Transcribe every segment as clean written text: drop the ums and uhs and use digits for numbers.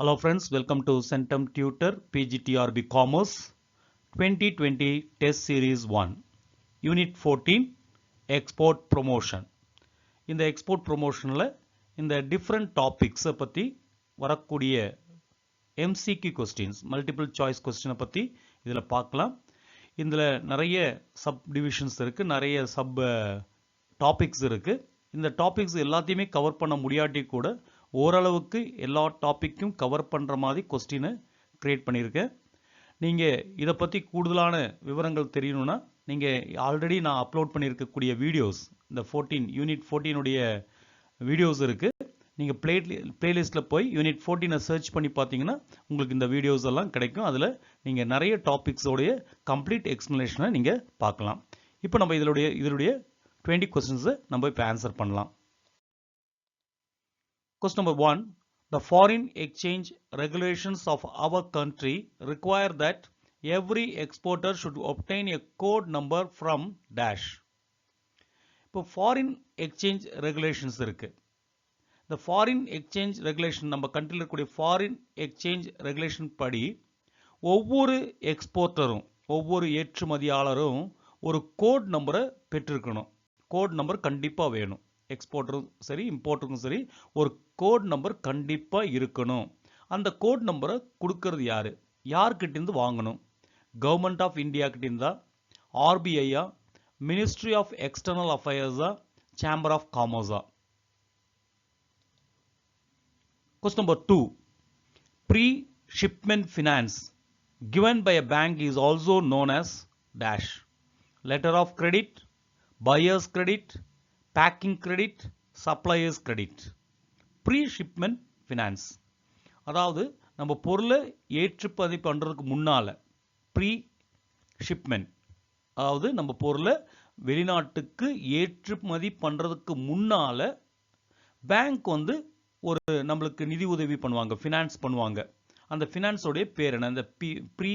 Hello friends, welcome to Centum Tutor PGTRB Commerce 2020 Test Series 1 Unit 14 Export Promotion. இந்த export promotionல இந்த different topics பத்தி வரக்கூடிய MCQ questions, multiple choice question பத்தி இதில் பார்க்கலாம். இதில் நிறைய subdivisions இருக்கு, நிறைய sub topics இருக்கு. இந்த டாபிக்ஸ் எல்லாத்தையுமே கவர் பண்ண முடியாட்டி கூட ஓரளவுக்கு எல்லா டாப்பிக்கும் கவர் பண்ணுற மாதிரி கொஸ்டினை க்ரியேட் பண்ணியிருக்கேன். நீங்கள் இதை பற்றி கூடுதலான விவரங்கள் தெரியணும்னா நீங்கள் ஆல்ரெடி நான் அப்லோட் பண்ணியிருக்கக்கூடிய வீடியோஸ், இந்த யூனிட் 14 வீடியோஸ் இருக்குது. நீங்கள் பிளேலிஸ்ட்டில் போய் யூனிட் 14 சர்ச் பண்ணி பார்த்தீங்கன்னா உங்களுக்கு இந்த வீடியோஸ் எல்லாம் கிடைக்கும். அதில் நீங்கள் நிறைய டாபிக்ஸோடைய கம்ப்ளீட் எக்ஸ்ப்ளனேஷனை நீங்கள் பார்க்கலாம். இப்போ நம்ம இதனுடைய 20 questions நம்ம இப்போ ஆன்சர் பண்ணலாம். Question number 1. The foreign exchange regulations of our country require that every exporter should obtain a code number from dash. இப்போ foreign exchange regulations இருக்கு. இந்த foreign exchange regulation நம்ம கண்ட்ரியில் இருக்கக்கூடிய foreign exchange regulation படி ஒவ்வொரு எக்ஸ்போர்ட்டரும், ஒவ்வொரு ஏற்றுமதியாளரும் ஒரு கோட் நம்பரை பெற்றிருக்கணும். கோட் நம்பர் கண்டிப்பாக வேணும். எக்ஸ்போர்ட்டரும் சரி, இம்போர்ட்டருக்கும் சரி, ஒரு கோட் நம்பர் கண்டிப்பாக இருக்கணும். அந்த கோட் நம்பரை கொடுக்கறது யார், யார்கிட்டேருந்து வாங்கணும்? கவர்மெண்ட் ஆஃப் இந்தியா கிட்டேருந்தா, ஆர்பிஐயா, மினிஸ்ட்ரி ஆஃப் எக்ஸ்டர்னல் அஃபேர்ஸா, சேம்பர் ஆஃப் காமர்ஸா? Question number 2. Pre-shipment finance given by a bank is also known as dash. Letter of credit, buyer's credit, packing credit, supplier's credit. Pre-shipment finance, அதாவது நம்ம பொருளை ஏற்றுமதி பண்ணுறதுக்கு முன்னால், ப்ரீ-ஷிப்மெண்ட், அதாவது நம்ம பொருளை வெளிநாட்டுக்கு ஏற்றுமதி பண்ணுறதுக்கு முன்னால் பேங்க் வந்து ஒரு நம்மளுக்கு நிதி உதவி பண்ணுவாங்க, ஃபினான்ஸ் பண்ணுவாங்க. அந்த ஃபினான்ஸோடைய பேர் என்ன? அந்த ப்ரீ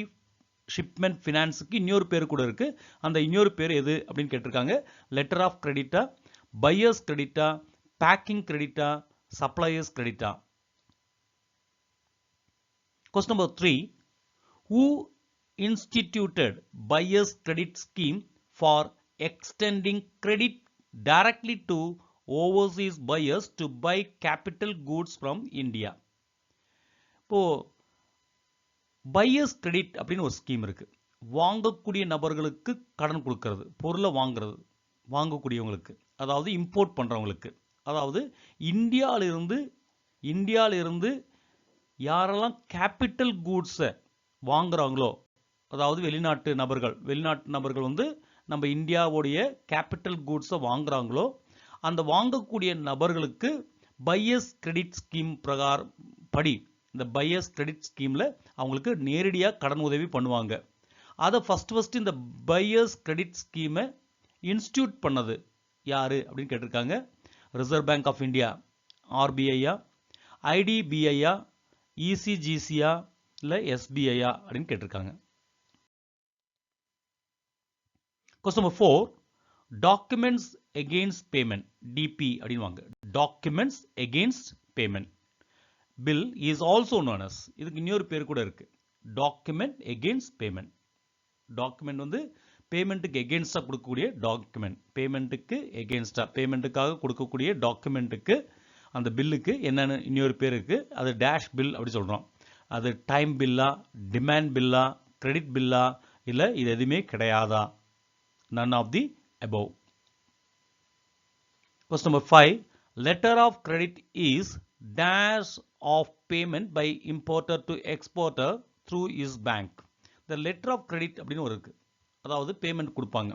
ஷிப்மெண்ட் ஃபினான்ஸுக்கு இன்னொரு பேர் கூட இருக்குது. அந்த இன்னொரு பேர் எது அப்படின்னு கேட்டிருக்காங்க. லெட்டர் ஆஃப் கிரெடிட்டா, பையர்ஸ் கிரெடிட்டா, பேக்கிங் கிரெடிட்டா, சப்ளையர்ஸ் கிரெடிட்டா? Question number 3. Who instituted buyer's credit scheme for extending credit directly to overseas buyers to buy capital goods from India? இப்போ பையர்ஸ் கிரெடிட் அப்படின்னு ஒரு ஸ்கீம் இருக்கு. வாங்கக்கூடிய நபர்களுக்கு கடன் கொடுக்கறது, பொருளை வாங்கக்கூடியவங்களுக்கு, அதாவது இம்போர்ட் பண்றவங்களுக்கு, அதாவது இந்தியாவிலிருந்து யாரெல்லாம் கேபிட்டல் கூட்ஸை வாங்குறாங்களோ, அதாவது வெளிநாட்டு நபர்கள் வந்து நம்ம இந்தியாவுடைய கேபிட்டல் கூட்ஸை வாங்குறாங்களோ, அந்த வாங்கக்கூடிய நபர்களுக்கு பையர்ஸ் கிரெடிட் ஸ்கீம் படி, இந்த பையர்ஸ் கிரெடிட் ஸ்கீமில் அவங்களுக்கு நேரடியாக கடன் உதவி பண்ணுவாங்க. அதை ஃபர்ஸ்ட் இந்த பையர்ஸ் கிரெடிட் ஸ்கீமை இன்ஸ்டியூட் பண்ணது யாரு அப்படின்னு கேட்டிருக்காங்க. ரிசர்வ் பேங்க் ஆஃப் இந்தியா, ஆர்பிஐயா, ஐடிபிஐயா, இசிஜிசியா, இல்லை எஸ்பிஐயா அப்படின்னு கேட்டிருக்காங்க. Question number 4. Documents against payment, DP அப்படின்வாங்க. Documents against payment bill is also known as, இதுக்கு இன்னொரு பேர் கூட இருக்கு, டாக்குமெண்ட் எகெயின்ஸ்ட் பேமெண்ட். டாக்குமெண்ட் வந்து பேமெண்ட்டுக்கு எகெயின்ஸ்டாக கொடுக்கக்கூடிய டாக்குமெண்ட், பேமெண்ட்டுக்காக கொடுக்கக்கூடிய டாக்குமெண்ட்டுக்கு, அந்த பில்லுக்கு என்னென்னு இன்னொரு பேர் இருக்கு. அது டேஷ் பில் அப்படி சொல்கிறோம். அது டைம் பில்லா, டிமாண்ட் பில்லா, கிரெடிட் பில்லா, இல்லை இது எதுவுமே கிடையாதா? none of the above. Question number 5. Letter of credit is dash of payment by importer to exporter through his bank. The letter of credit அப்படின்னு ஒரு இருக்கு, அதாவது பேமெண்ட் கொடுப்பாங்க.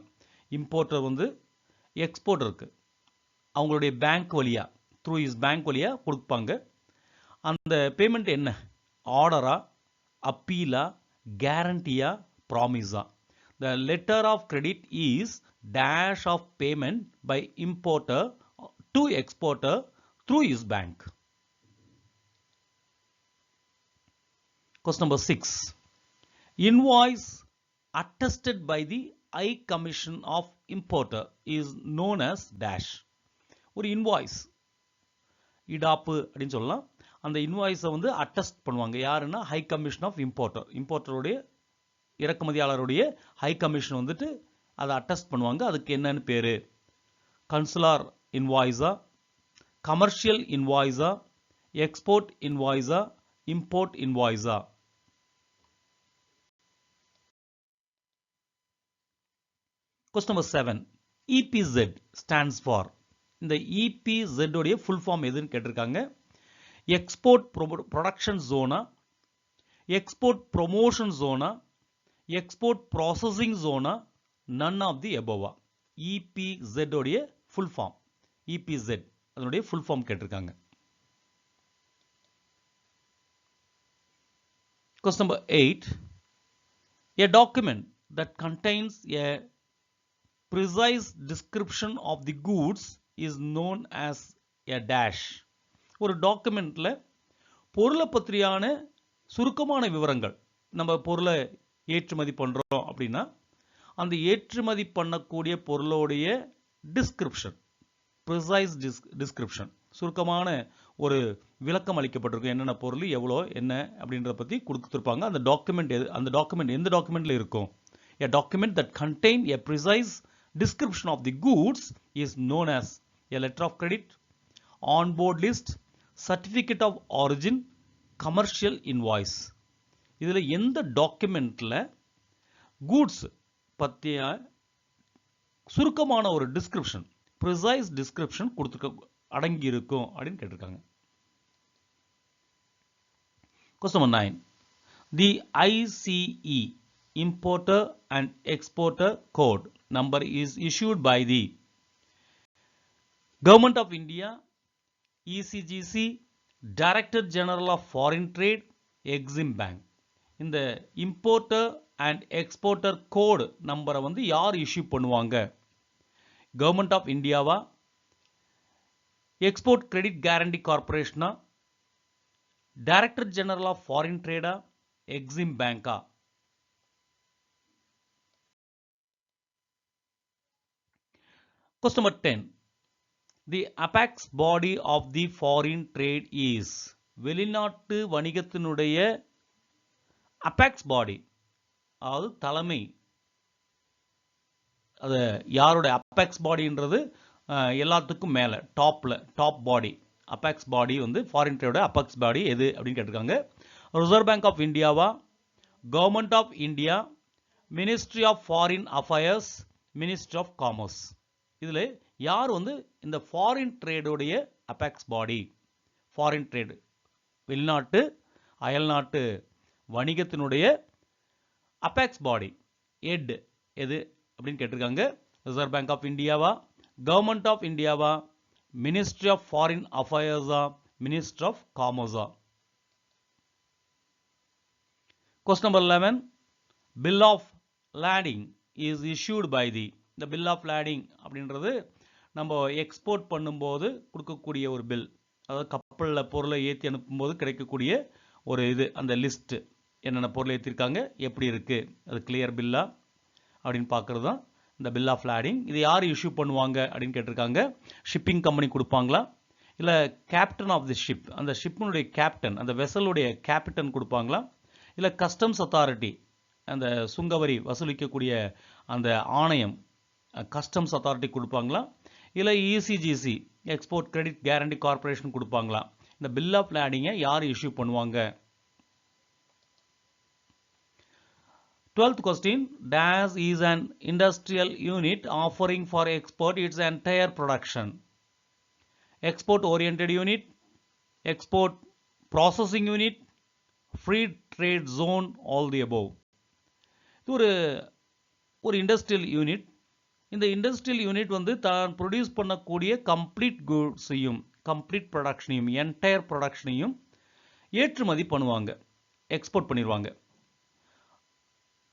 இம்போர்ட்டர் வந்து எக்ஸ்போர்ட்டருக்கு அவங்களுடைய பேங்க் வழியா, த்ரூ இஸ் பேங்க் வழியா கொடுப்பாங்க. அந்த பேமெண்ட் என்ன? ஆர்டரா, அப்பீலா, கேரண்டியா, ப்ராமிஸா? The letter of credit is dash of payment by importer to exporter through his bank. Question number 6. Invoice attested by the High Commission of Importer is known as dash. ஒரு invoice, இடாப்பு அப்படின்னு சொல்லலாம். அந்த இன்வாய்ஸை வந்து attest பண்ணுவாங்க. யாருன்னா high commission of importer. இம்போர்ட்டருடைய இறக்குமதியாளருடைய ஹை கமிஷன் வந்துட்டு அதை அட்டஸ்ட் பண்ணுவாங்க. அதுக்கு என்னன்னு பேரு? கன்சுலார் இன்வாய்ஸா, கமர்ஷியல் இன்வாய்ஸா, எக்ஸ்போர்ட் இன்வாய்ஸா, இம்போர்ட் இன்வாய்ஸா? Question number 7. EPZ stands for. இந்த EPZ உடைய full form எதுன்னு கேட்டிருக்காங்க. Export Production Zona, Export Promotion Zona, Export Processing Zona, none of the above. EPZ உடைய full form. EPZ அதனுடைய full form கேட்டிருக்காங்க. Question number 8. A document that contains a precise description of the goods is known as a dash. ஒரு டாக்குமெண்ட்ல பொருளை பற்றியான சுருக்கமான விவரங்கள், நம்ம பொருளை ஏற்றுமதி பண்றோம் அப்படின்னா அந்த ஏற்றுமதி பண்ணக்கூடிய பொருளோடைய டிஸ்கிரிப்ஷன், ப்ரிசைஸ் டிஸ்கிரிப்ஷன், சுருக்கமான ஒரு விளக்கம் அளிக்கப்பட்டிருக்கும். என்னென்ன பொருள், எவ்வளோ, என்ன அப்படின்றத பற்றி கொடுத்துருப்பாங்க. அந்த டாக்குமெண்ட் எந்த டாக்குமெண்ட்ல இருக்கும்? A document that contain a precise description of the goods is known as a letter of credit, on-board list, certificate of origin, commercial invoice. இதில் எந்த டாக்குமெண்ட்ல கூட்ஸ் பற்றிய சுருக்கமான ஒரு டிஸ்கிரிப்ஷன், ப்ரிசைஸ் டிஸ்கிரிப்ஷன் கொடுத்துருக்க அடங்கி இருக்கும் அப்படின்னு கேட்டிருக்காங்க. Question number 9. The ICE Importer and Exporter Code number is issued by the Government of India, ECGC, Director General of Foreign Trade, Exim Bank. இந்த Importer and Exporter Code நம்பரை வந்து யார் issue பண்ணுவாங்க? Government of Indiaவா, Export Credit Guarantee Corporation, Director General of Foreign Trade, Exim Bank? Question number 10. The apex body of the foreign trade is. வெளிநாட்டு வணிகத்தினுடைய apex body, அதாவது தலைமை, அது யாரோட apex bodyன்றது எல்லாத்துக்கும் மேலே டாப் பாடி, apex body வந்து foreign trade apex body எது அப்படின்னு கேட்டிருக்காங்க. ரிசர்வ் பேங்க் ஆஃப் இந்தியாவா, government of India, ministry of foreign affairs, ministry of commerce? இதில் யார் வந்து இந்த ஃபாரின் ட்ரேடோடைய அபெக்ஸ் பாடி? ஃபாரின் ட்ரேடு, வெளிநாட்டு அயல்நாட்டு வணிகத்தினுடைய அபெக்ஸ் பாடி ஹெட் எது அப்படின்னு கேட்டிருக்காங்க. ரிசர்வ் பேங்க் ஆஃப் இந்தியாவா, கவர்மெண்ட் ஆஃப் இந்தியாவா, மினிஸ்ட்ரி ஆஃப் ஃபாரின் அஃபயர்ஸா, மினிஸ்ட்ரி ஆஃப் காமர்ஸா? Question number 11. Bill of lading is issued by the. இந்த bill of lading அப்படின்றது நம்ம எக்ஸ்போர்ட் பண்ணும்போது கொடுக்கக்கூடிய ஒரு பில், அதாவது கப்பலில் பொருளை ஏற்றி அனுப்பும்போது கிடைக்கக்கூடிய ஒரு இது, அந்த லிஸ்ட், என்னென்ன பொருள் ஏற்றிருக்காங்க, எப்படி இருக்கு, அது கிளியர் பில்லா அப்படின்னு பார்க்கறது தான் இந்த பில் ஆஃப் லேடிங். இது யார் இஷ்யூ பண்ணுவாங்க அப்படின்னு கேட்டிருக்காங்க. ஷிப்பிங் கம்பெனி கொடுப்பாங்களா, இல்லை கேப்டன் ஆஃப் தி ஷிப், அந்த ஷிப்பினுடைய கேப்டன், அந்த வெசலுடைய கேப்டன் கொடுப்பாங்களா, இல்லை கஸ்டம்ஸ் அத்தாரிட்டி, அந்த சுங்கவரி வசூலிக்கக்கூடிய அந்த ஆணையம், கஸ்டம்ஸ் அத்தாரிட்டி கொடுப்பாங்களா, இல்லை ECGC, export credit guarantee corporation கொடுப்பாங்களா? இந்த பில் ஆஃப் லேடிங்கை யார் இஷ்யூ பண்ணுவாங்க? 12th question. Dash is an industrial unit offering for export its entire production. Export oriented unit, export processing unit, free trade zone, all the above. இது ஒரு industrial unit. இந்த industrial unit வந்து தான் produce பண்ணக்கூடிய complete கூட்ஸையும், complete ப்ரொடக்ஷனையும், entire ப்ரொடக்ஷனையும் ஏற்றுமதி பண்ணுவாங்க, export பண்ணிடுவாங்க.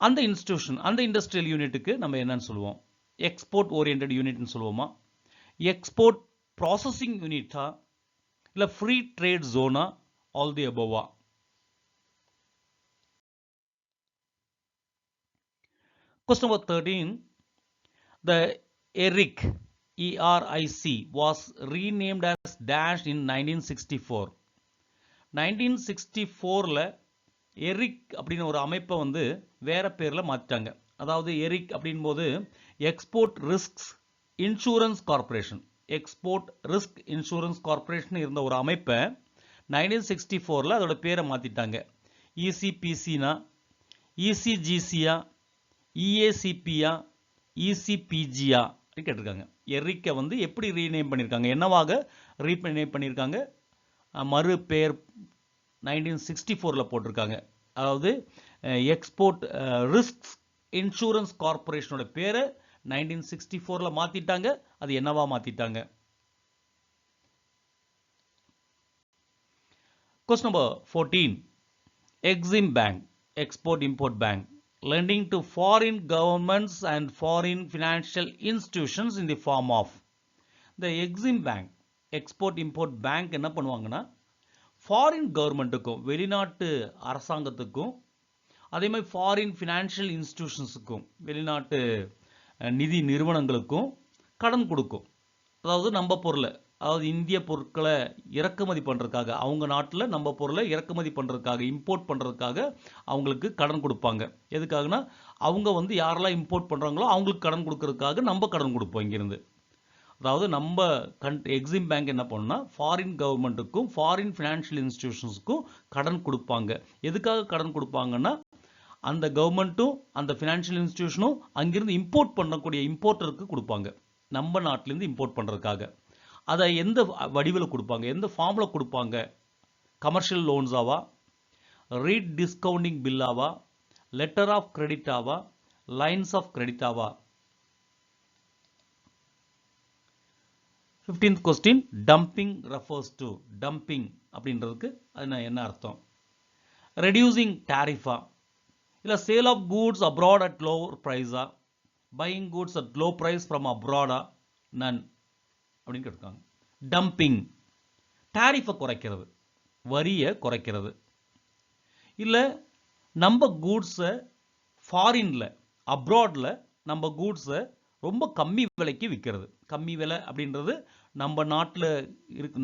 அந்த இன்ஸ்டிடியூஷன், அந்த இண்டஸ்ட்ரியல் யூனிட்டுக்கு நம்ம என்னன்னு சொல்லுவோம்? எக்ஸ்போர்ட் ஓரியன்ட் யூனிட்னு சொல்லுவோமா, எக்ஸ்போர்ட் ப்ராசஸிங் யூனிட்டா, இல்லை ஃப்ரீ ட்ரேட் ஜோனா, ஆல் தி அபோவா? Question number 13. The ERIC, ERIC was renamed as Dash in 1964. 1964ல Eric அப்படின்னு ஒரு அமைப்பை வந்து வேற பேர்ல மாத்திட்டாங்க. அதாவது எரிக் அப்படின் போது export risk insurance corporation, export risk insurance corporation இருந்த ஒரு அமைப்பை 1964ல அதோட பேரை மாத்திட்டாங்க. இசிபிசினா, இசிஜிசியா, இஏசிபியா, இசிபிஜியா கேட்டிருக்காங்க. எரிக்கை வந்து எப்படி ரீநேம் பண்ணியிருக்காங்க, என்னவாக ரீநேம் பண்ணியிருக்காங்க, மறு பேர் 1964ல போட்டிருக்காங்க. அதாவது எக்ஸ்போர்ட் ரிஸ்க் இன்சூரன்ஸ் கார்பரேஷனோட பேரை 1964ல மாத்திட்டாங்க. அது என்னவா மாத்திட்டாங்க? Question number 14. Exim Bank, Export Import Bank, lending to foreign governments and foreign financial institutions in the form of. The Exim Bank, Export Import Bank என்ன பண்ணுவாங்கன்னா ஃபாரின் கவர்மெண்ட்டுக்கும் வெளிநாட்டு அரசாங்கத்துக்கும் அதே மாதிரி ஃபாரின் ஃபினான்ஷியல் இன்ஸ்டிடியூஷன்ஸுக்கும் வெளிநாட்டு நிதி நிறுவனங்களுக்கும் கடன் கொடுக்கும். அதாவது நம்ம பொருளை, அதாவது இந்திய பொருட்களை இறக்குமதி பண்ணுறதுக்காக, அவங்க நாட்டில் நம்ம பொருளை இறக்குமதி பண்ணுறதுக்காக, இம்போர்ட் பண்ணுறதுக்காக அவங்களுக்கு கடன் கொடுப்பாங்க. எதுக்காகனா அவங்க வந்து யாரெல்லாம் இம்போர்ட் பண்ணுறாங்களோ அவங்களுக்கு கடன் கொடுக்கறதுக்காக நம்ம கடன் கொடுப்போம் இங்கிருந்து. அதாவது நம்ம எக்ஸிம் பேங்க் என்ன பண்ணுன்னா ஃபாரின் கவர்மெண்ட்டுக்கும் ஃபாரின் ஃபினான்ஷியல் இன்ஸ்டிடியூஷன்ஸுக்கும் கடன் கொடுப்பாங்க. எதுக்காக கடன் கொடுப்பாங்கன்னா அந்த கவர்மெண்ட்டும் அந்த ஃபினான்ஷியல் இன்ஸ்டிடியூஷனும் அங்கிருந்து இம்போர்ட் பண்ணக்கூடிய இம்போர்ட்டருக்கு கொடுப்பாங்க, நம்ம நாட்டிலேருந்து இம்போர்ட் பண்ணுறதுக்காக. அதை எந்த வடிவில் கொடுப்பாங்க, எந்த ஃபார்மில் கொடுப்பாங்க? கமர்ஷியல் லோன்ஸாவா, ரீட் டிஸ்கவுண்டிங் பில்லாவா, லெட்டர் ஆஃப் கிரெடிட்டாவா, லைன்ஸ் ஆஃப் கிரெடிட்டாவா? 15th question, dumping refers to. dumping அப்படின்றதுக்கு அது என்ன அர்த்தம்? reducing tariff-ஆ, இல்ல sale of goods abroad at lower price-ஆ, buying goods at low price from abroad-ஆ, none அப்படின்னு கேட்டிருக்காங்க. dumping tariff-ஐ குறைக்கிறது, வரியை குறைக்கிறது. இல்ல நம்ம கூட்ஸை ஃபாரின்ல அப்ராட்ல நம்ம கூட்ஸை ரொம்ப கம்மி விலைக்கு விற்கிறது. கம்மி விலை அப்படின்றது நம்ம நாட்டில்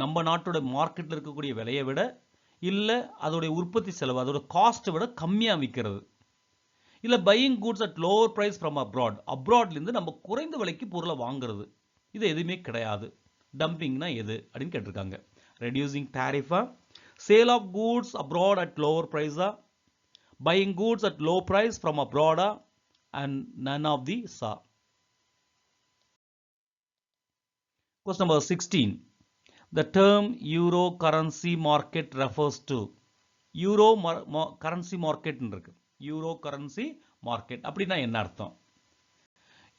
நம்ம நாட்டோட மார்க்கெட்டில் இருக்கக்கூடிய விலையை விட இல்லை அதோடைய உற்பத்தி செலவு அதோட காஸ்ட்டை விட கம்மியாக விற்கிறது. இல்லை buying goods at lower price from abroad, அப்ராட்லேருந்து நம்ம குறைந்த விலைக்கு பொருளை வாங்குறது. இது எதுவுமே கிடையாது. டம்பிங்னா எது அப்படின்னு கேட்டிருக்காங்க. ரெடியூசிங் டாரிஃபா, sale of goods abroad at lower ப்ரைஸா, buying goods at low price from abroad, and none of the sa. Question number 16. The term euro currency market refers to. euro currency market இருக்கு. euro currency market அப்படின்னா என்ன அர்த்தம்?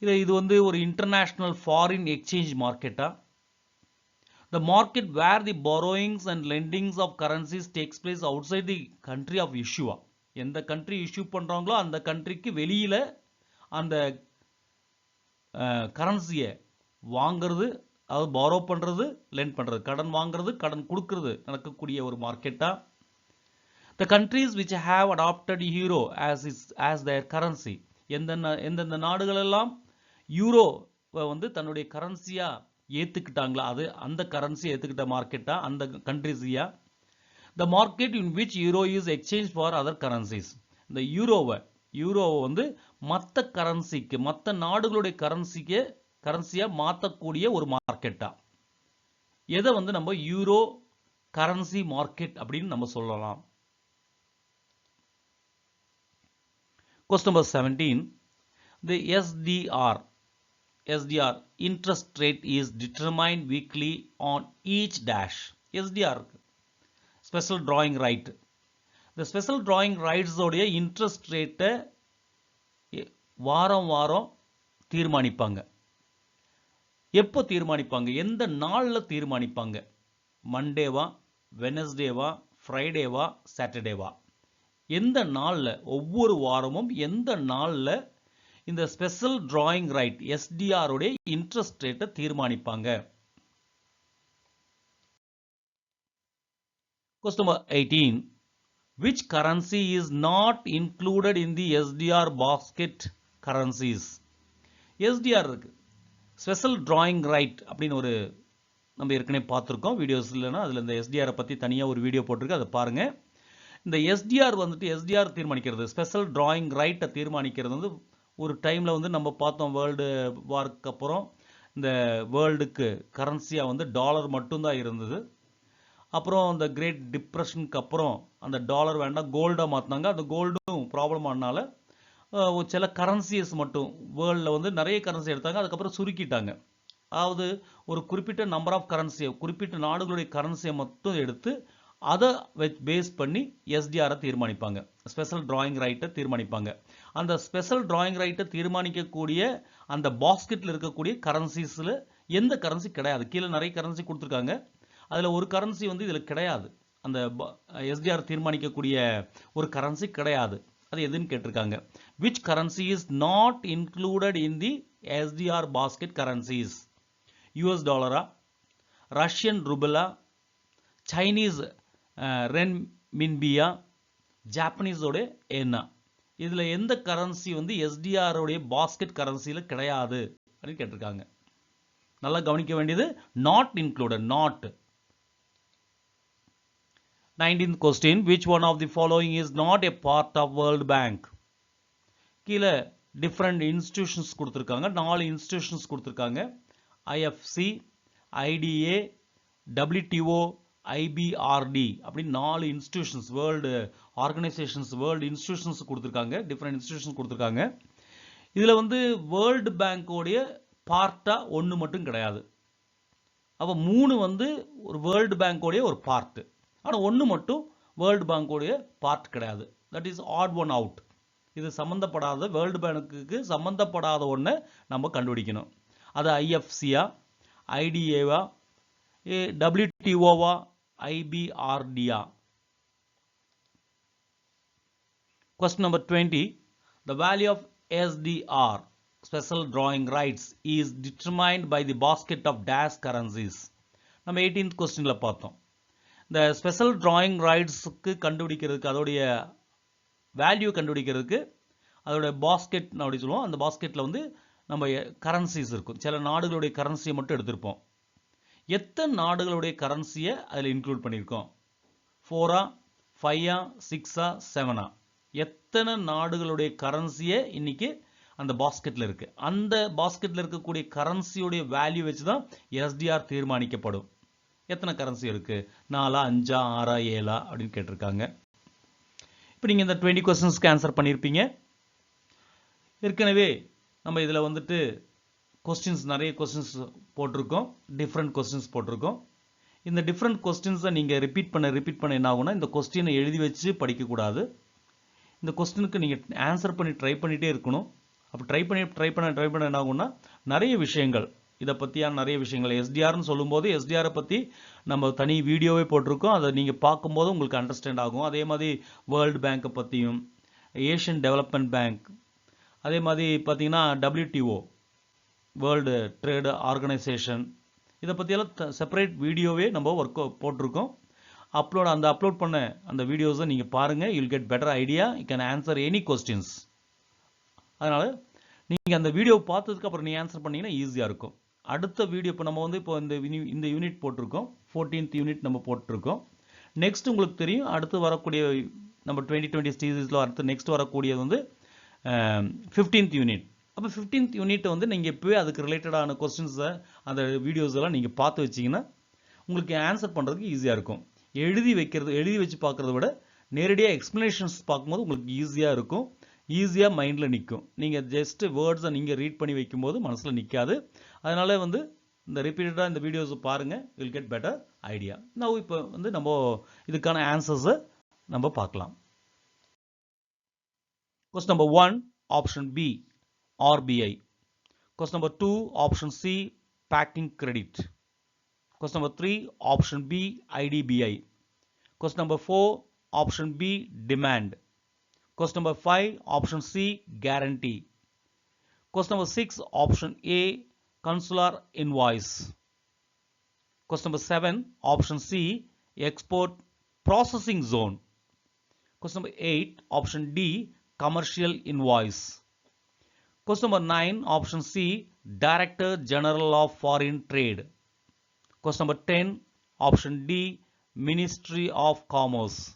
இது வந்து ஒரு international foreign exchange market-ஆ? The market where the borrowings and lendings of currencies takes place outside the country of issue. எந்த country issue பண்ணுறாங்களோ அந்த கண்ட்ரிக்கு வெளியில் அந்த கரன்சியை வாங்கிறது, அதாவது பாரோ பண்ணுறது, லெண்ட் பண்ணுறது, கடன் வாங்கிறது, கடன் கொடுக்கறது நடக்கக்கூடிய ஒரு மார்க்கெட்டா? The countries which have adopted euro as their currency, எந்தெந்த நாடுகளெல்லாம் யூரோவை வந்து தன்னுடைய கரன்சியாக ஏற்றுக்கிட்டாங்களா, அது அந்த கரன்சியை ஏற்றுக்கிட்ட மார்க்கெட்டா, அந்த கண்ட்ரிஸியா? The market in which euro is exchanged for other currencies. இந்த யூரோவை வந்து மற்ற கரன்சிக்கு, மற்ற நாடுகளுடைய கரன்சியா மாற்றக்கூடிய ஒரு மார்க்கெட்டா? எதை வந்து நம்ம யூரோ கரன்சி மார்க்கெட் அப்படின்னு நம்ம சொல்லலாம். Question number 17. The SDR interest rate is determined weekly on each dash. SDR special drawing right. இந்த ஸ்பெஷல் டிராயிங் ரைட்ஸோடைய இன்ட்ரெஸ்ட் ரேட்டை வாரம் வாரம் தீர்மானிப்பாங்க. எப்போ தீர்மானிப்பாங்க? எந்த நாளில் தீர்மானிப்பாங்க? மண்டேவா, வெனஸ்டேவா, ஃப்ரைடேவா, சாட்டர்டேவா? எந்த நாளில்? ஒவ்வொரு வாரமும் எந்த நாளில் இந்த ஸ்பெஷல் டிராயிங் ரைட் எஸ்டிஆருடைய இன்ட்ரெஸ்ட் ரேட்டை தீர்மானிப்பாங்க? Question number 18. Which currency is not included in the SDR basket currencies? SDR இருக்கு, ஸ்பெஷல் டிராயிங் ரைட் அப்படின்னு ஒரு நம்ம ஏற்கனவே பார்த்துருக்கோம். வீடியோஸ் இல்லைன்னா அதில் இந்த எஸ்டிஆரை பற்றி தனியாக ஒரு வீடியோ போட்டிருக்கு, அதை பாருங்கள். இந்த எஸ்டிஆர் வந்துட்டு எஸ்டிஆர் தீர்மானிக்கிறது, ஸ்பெஷல் டிராயிங் ரைட்டை தீர்மானிக்கிறது வந்து ஒரு டைமில் வந்து நம்ம பார்த்தோம். வேர்ல்டு வார்க்கு அப்புறம் இந்த வேர்ல்டுக்கு கரன்சியாக வந்து டாலர் மட்டும்தான் இருந்தது. அப்புறம் இந்த கிரேட் டிப்ரெஷனுக்கு அப்புறம் அந்த டாலர் வேண்டாம் கோல்டாக மாற்றினாங்க. அந்த கோல்டும் ப்ராப்ளம் ஆனால சில கரன்சிஸ் மட்டும் வேர்ல்டில் வந்து நிறைய கரன்சி எடுத்தாங்க, அதுக்கப்புறம் சுருக்கிட்டாங்க. அதாவது ஒரு குறிப்பிட்ட நம்பர் ஆஃப் கரன்சியை, குறிப்பிட்ட நாடுகளுடைய கரன்சியை மட்டும் எடுத்து அதை பேஸ் பண்ணி எஸ்டிஆரை தீர்மானிப்பாங்க, ஸ்பெஷல் டிராயிங் ரைட்டை தீர்மானிப்பாங்க. அந்த ஸ்பெஷல் டிராயிங் ரைட்டை தீர்மானிக்கக்கூடிய அந்த பாஸ்கெட்டில் இருக்கக்கூடிய கரன்சிஸில் எந்த கரன்சி கிடையாது. கீழே நிறைய கரன்சி கொடுத்துருக்காங்க, அதில் ஒரு கரன்சி வந்து இதில் கிடையாது. அந்த எஸ்டிஆர் தீர்மானிக்கக்கூடிய ஒரு கரன்சி கிடையாது. அது எதுன்னு கேட்டிருக்காங்க. which currency is not included in the SDR basket currencies? US டாலரா, ரஷ்யன் ரூபலா, சைனீஸ் ரென்மின்பியா, ஜாப்பனீஸோட என்ன? இதில் எந்த கரன்சி வந்து எஸ்டிஆரோடைய பாஸ்கெட் கரன்சியில் கிடையாது அப்படின்னு கேட்டிருக்காங்க. நல்லா கவனிக்க வேண்டியது not included, not. 19th question, which one of the following is not a part of World Bank? கீழே டிஃப்ரெண்ட் இன்ஸ்டிடியூஷன்ஸ் கொடுத்துருக்காங்க, 4 இன்ஸ்டிடியூஷன்ஸ் கொடுத்துருக்காங்க. ஐஎஃப்சி, ஐடிஏ, டபிள்யூடிஓ, ஐபிஆர்டி அப்படின்னு 4 institutions, world organisations, world institutions கொடுத்துருக்காங்க, டிஃப்ரெண்ட் இன்ஸ்டிடியூஷன்ஸ் கொடுத்துருக்காங்க. இதில் வந்து world பேங்கோடைய பார்ட்டாக ஒன்று மட்டும் கிடையாது. அப்போ 3 வந்து ஒரு வேர்ல்டு பேங்கோடைய ஒரு பார்ட்டு, ஆனால் ஒன்று மட்டும் வேர்ல்டு பேங்கோடைய பார்ட் கிடையாது. That is odd one out. இது சம்மந்தப்படாத, வேர்ல்டு பேங்குக்கு சம்மந்தப்படாத ஒன்றை நம்ம கண்டுபிடிக்கணும். அது ஐஎஃப்சியா, ஐடிஏவா, டபிள்யூடிஓவா, ஐபிஆர்டியா? Question number 20. The value of SDR, special drawing rights, is determined by the basket of dash currencies. நம்ம 18th questionல பார்த்தோம். இந்த ஸ்பெஷல் டிராயிங் ரைட்ஸுக்கு கண்டுபிடிக்கிறதுக்கு, அதோடைய வேல்யூ கண்டுபிடிக்கிறதுக்கு அதோடைய பாஸ்கெட் அப்படி சொல்லுவோம். அந்த பாஸ்கெட்டில் வந்து நம்ம கரன்சிஸ் இருக்கும். சில நாடுகளுடைய கரன்சியை மட்டும் எடுத்திருப்போம். எத்தனை நாடுகளுடைய கரன்சியை அதில் இன்க்ளூட் பண்ணியிருக்கோம்? 4ஆ, 5ஆ, 6ஆ, 7ஆ? எத்தனை நாடுகளுடைய கரன்சியை இன்னைக்கு அந்த பாஸ்கெட்டில் இருக்குது. அந்த பாஸ்கெட்டில் இருக்கக்கூடிய கரன்சியுடைய வேல்யூ வச்சு தான் எஸ்டிஆர் தீர்மானிக்கப்படும். எத்தனை கரன்சி இருக்குது? 4ஆ, 5ஆ, 6ஆ, 7ஆ அப்படின்னு கேட்டிருக்காங்க. இப்போ நீங்கள் இந்த 20 கொஸ்டின்ஸ்க்கு ஆன்சர் பண்ணியிருப்பீங்க. ஏற்கனவே நம்ம இதில் வந்துட்டு கொஸ்டின்ஸ், நிறைய கொஸ்டின்ஸ் போட்டிருக்கோம், டிஃப்ரெண்ட் கொஸ்டின்ஸ் போட்டிருக்கோம். இந்த டிஃப்ரெண்ட் கொஸ்டின்ஸை நீங்கள் ரிப்பீட் பண்ண என்ன ஆகும்னா, இந்த கொஸ்டினை எழுதி வச்சு படிக்கக்கூடாது. இந்த கொஸ்டினுக்கு நீங்கள் ஆன்சர் பண்ணி ட்ரை பண்ணிகிட்டே இருக்கணும். அப்போ ட்ரை பண்ண என்ன ஆகும்னா, நிறைய விஷயங்கள், இதை பற்றியான நிறைய விஷயங்கள், எஸ்டிஆர்னு சொல்லும்போது எஸ்டிஆரை பற்றி நம்ம தனி வீடியோவே போட்டிருக்கோம். அதை நீங்கள் பார்க்கும்போது உங்களுக்கு அண்டர்ஸ்டாண்ட் ஆகும். அதே மாதிரி வேர்ல்டு பேங்கை பற்றியும், ஏஷியன் டெவலப்மெண்ட் பேங்க், அதே மாதிரி பார்த்தீங்கன்னா டபிள்யூடிஓ, வேர்ல்டு ட்ரேடு ஆர்கனைசேஷன், இதை பற்றியெல்லாம் செப்பரேட் வீடியோவே நம்ம போட்டிருக்கோம். அப்லோட் பண்ண அந்த வீடியோஸை நீங்கள் பாருங்கள். You'll get better idea, you can answer any questions. அதனால் நீங்கள் அந்த வீடியோ பார்த்ததுக்கு அப்புறம் நீங்கள் ஆன்சர் பண்ணிங்கன்னா ஈஸியாக இருக்கும். அடுத்த வீடியோ இப்போ நம்ம வந்து இப்போ இந்த யூனிட் போட்டிருக்கோம், 14th யூனிட் நம்ம போட்டிருக்கோம். நெக்ஸ்ட் உங்களுக்கு தெரியும், அடுத்து வரக்கூடிய நம்ம 2020 சீரீஸில் அடுத்து நெக்ஸ்ட் வரக்கூடியது வந்து 15th யூனிட். அப்போ 15th யூனிட்டை வந்து நீங்கள் இப்போவே அதுக்கு ரிலேட்டடான கொஸ்டின்ஸை, அந்த வீடியோஸ் எல்லாம் நீங்கள் பார்த்து வச்சிங்கன்னா உங்களுக்கு ஆன்சர் பண்ணுறதுக்கு ஈஸியாக இருக்கும். எழுதி வச்சு பார்க்குறத விட நேரடியாக எக்ஸ்ப்ளனேஷன்ஸ் பார்க்கும்போது உங்களுக்கு ஈஸியாக இருக்கும், ஈஸியாக மைண்டில் நிற்கும். நீங்கள் ஜஸ்ட் வேர்ட்ஸை நீங்கள் ரீட் பண்ணி வைக்கும்போது மனசில் நிற்காது. அதனால் வந்து இந்த ரிப்பீட்டடாக இந்த வீடியோஸை பாருங்கள், வில் கெட் பெட்டர் ஐடியா. நான் இப்போ வந்து நம்ம இதுக்கான ஆன்சர்ஸை நம்ம பார்க்கலாம். Question number 1, option B, RBI. Question number 2, option C, packing credit. Question number 3, option B, IDBI. Question number 4, option B, demand. Question number 5, option C, guarantee. Question number 6, option A, consular invoice. Question number 7, option C, export processing zone. Question number 8, option D, commercial invoice. Question number 9, option C, Director General of Foreign Trade. Question number 10, option D, Ministry of Commerce.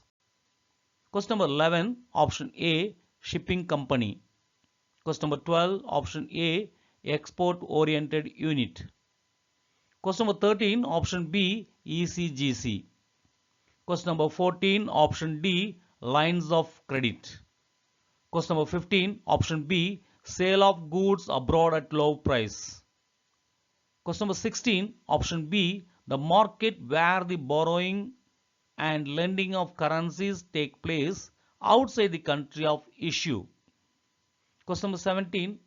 Question number 11, option A, Shipping Company. Question number 12, option A, Export Oriented Unit. Question number 13, option B, ECGC. Question number 14, option D, Lines of Credit. Question number 15, option B, Sale of Goods Abroad at Low Price. Question number 16, option B, the market where the borrowing and lending of currencies take place outside the country of issue. Question number 17,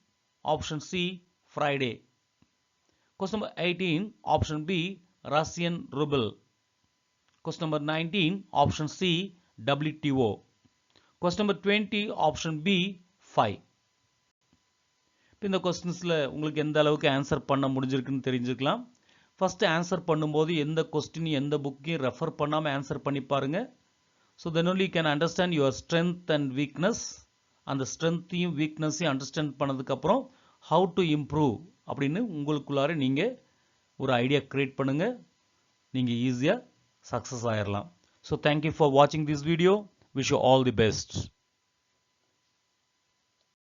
option C, Friday. Question number 18, option B, Russian ruble. Question number 19, option C, WTO. Question number 20, option B, 5. இந்த கொஸ்டின்ஸில் உங்களுக்கு எந்த அளவுக்கு answer பண்ண முடிஞ்சிருக்குன்னு தெரிஞ்சுக்கலாம். First answer பண்ணும்போது எந்த question எந்த புக்கையும் refer பண்ணாமல் ஆன்சர் பண்ணி பாருங்க. So then only you can understand your strength and weakness. அந்த ஸ்ட்ரென்த்தையும் வீக்னஸையும் அண்டர்ஸ்டாண்ட் பண்ணதுக்கப்புறம் ஹவு டு இம்ப்ரூவ் அப்படின்னு உங்களுக்குள்ளார நீங்கள் ஒரு ஐடியா க்ரியேட் பண்ணுங்கள். நீங்கள் ஈஸியாக சக்ஸஸ் ஆயிடலாம். ஸோ தேங்க்யூ ஃபார் வாட்சிங் this video. Wish you all the best.